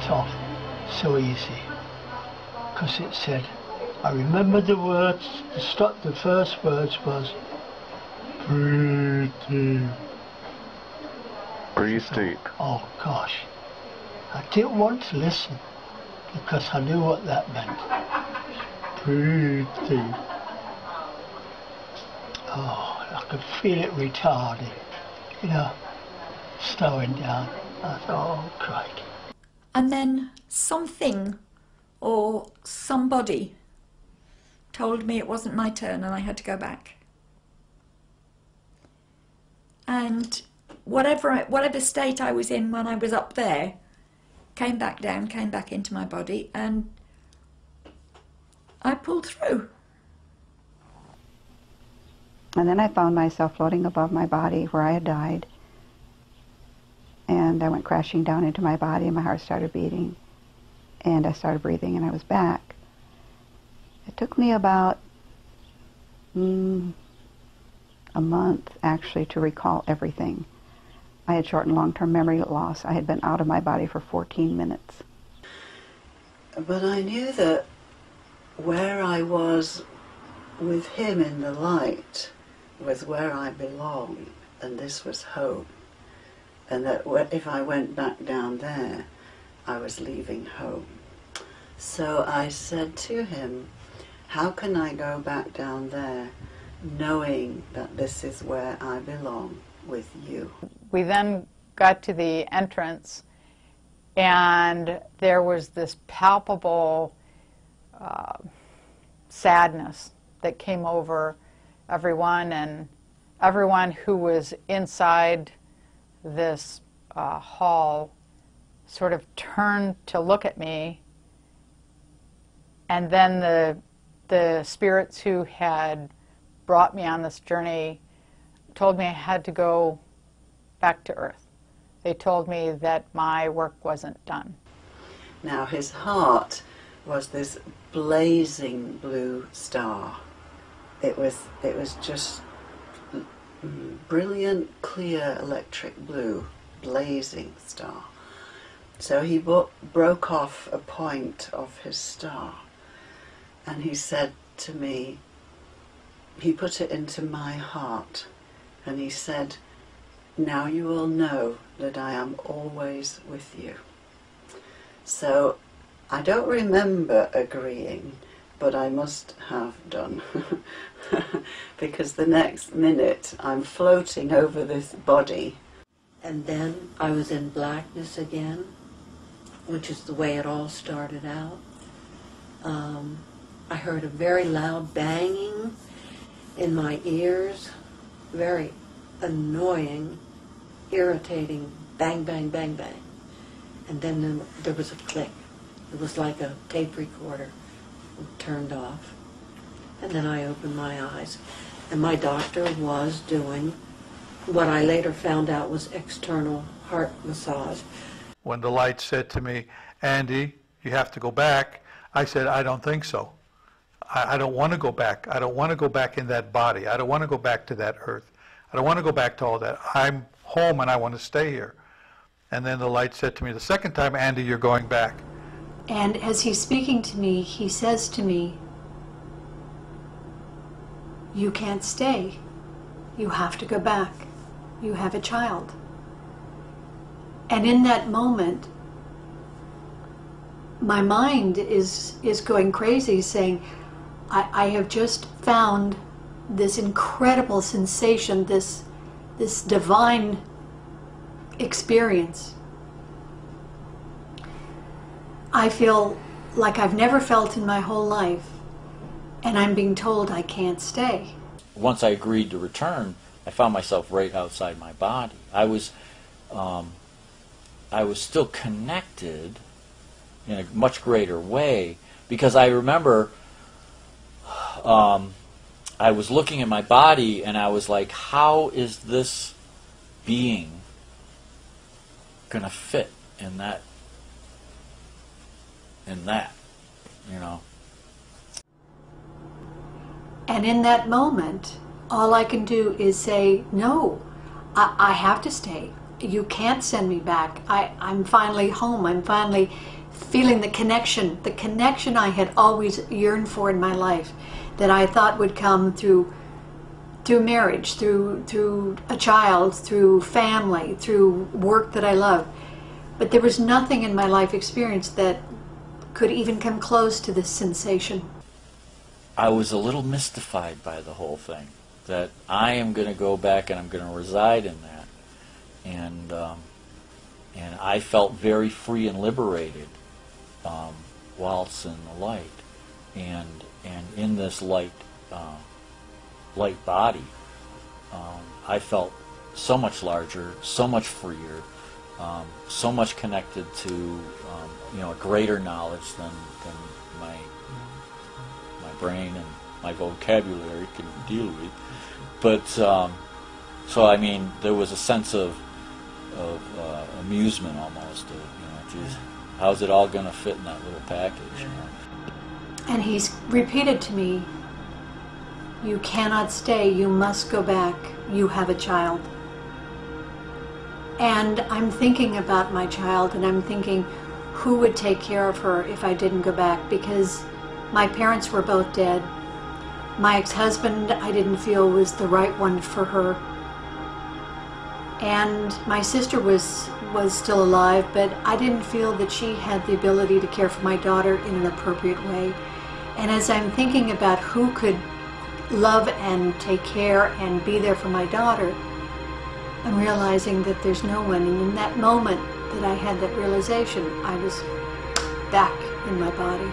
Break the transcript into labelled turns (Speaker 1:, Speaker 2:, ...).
Speaker 1: went off so easy, because it said, I remember the words, the first words was, breathe deep.
Speaker 2: Breathe deep.
Speaker 1: Oh gosh, I didn't want to listen, because I knew what that meant. Breathe deep. Oh, I could feel it retarding, you know, slowing down. I thought, oh, crikey.
Speaker 3: And then something or somebody told me it wasn't my turn and I had to go back. And whatever state I was in when I was up there came back down, came back into my body, and I pulled through.
Speaker 4: And then I found myself floating above my body where I had died. And I went crashing down into my body, and my heart started beating. And I started breathing, and I was back. It took me about a month, actually, to recall everything. I had short and long-term memory loss. I had been out of my body for 14 minutes.
Speaker 5: But I knew that where I was with him in the light was where I belonged, and this was home. And that if I went back down there, I was leaving home. So I said to him, how can I go back down there knowing that this is where I belong with you?
Speaker 6: We then got to the entrance, and there was this palpable sadness that came over everyone, and everyone who was inside this hall sort of turned to look at me, and then the spirits who had brought me on this journey told me I had to go back to Earth. They told me that my work wasn't done.
Speaker 5: Now his heart was this blazing blue star. It was just brilliant, clear, electric blue, blazing star. So he broke off a point of his star, and he said to me, he put it into my heart, and he said, now you will know that I am always with you. So I don't remember agreeing, but I must have done. Because the next minute I'm floating over this body.
Speaker 7: And then I was in blackness again, which is the way it all started out. I heard a very loud banging in my ears, very annoying, irritating bang, bang, bang, bang. And then there was a click. It was like a tape recorder turned off. And then I opened my eyes, and my doctor was doing what I later found out was external heart massage.
Speaker 8: When the light said to me, Andy, you have to go back, I said, I don't think so. I don't want to go back. I don't want to go back in that body. I don't want to go back to that earth. I don't want to go back to all that. I'm home and I want to stay here. And then the light said to me the second time, Andy, you're going back.
Speaker 9: And as he's speaking to me, he says to me, you can't stay. You have to go back. You have a child. And in that moment, my mind is going crazy, saying, I have just found this incredible sensation, this divine experience. I feel like I've never felt in my whole life, and I'm being told I can't stay.
Speaker 10: Once I agreed to return, I found myself right outside my body. I was still connected in a much greater way, because I remember I was looking at my body and I was like, how is this being gonna fit in that, you know?
Speaker 9: And in that moment, all I can do is say, no, I have to stay. you can't send me back. I'm finally home. I'm finally feeling the connection I had always yearned for in my life, that I thought would come through marriage, through a child, through family, through work that I love. But there was nothing in my life experience that could even come close to this sensation.
Speaker 10: I was a little mystified by the whole thing, that I am going to go back and I'm going to reside in that. And I felt very free and liberated whilst in the light. And in this light body, I felt so much larger, so much freer, so much connected to a greater knowledge than my brain and my vocabulary can deal with. But so I mean, there was a sense of amusement almost. Geez, how's it all going to fit in that little package?
Speaker 9: And he's repeated to me, "You cannot stay. You must go back. You have a child." And I'm thinking about my child, and I'm thinking, who would take care of her if I didn't go back? Because my parents were both dead. My ex-husband, I didn't feel was the right one for her. And my sister was still alive, but I didn't feel that she had the ability to care for my daughter in an appropriate way. And as I'm thinking about who could love and take care and be there for my daughter, I'm realizing that there's no one. And in that moment that I had that realization, I was back in my body.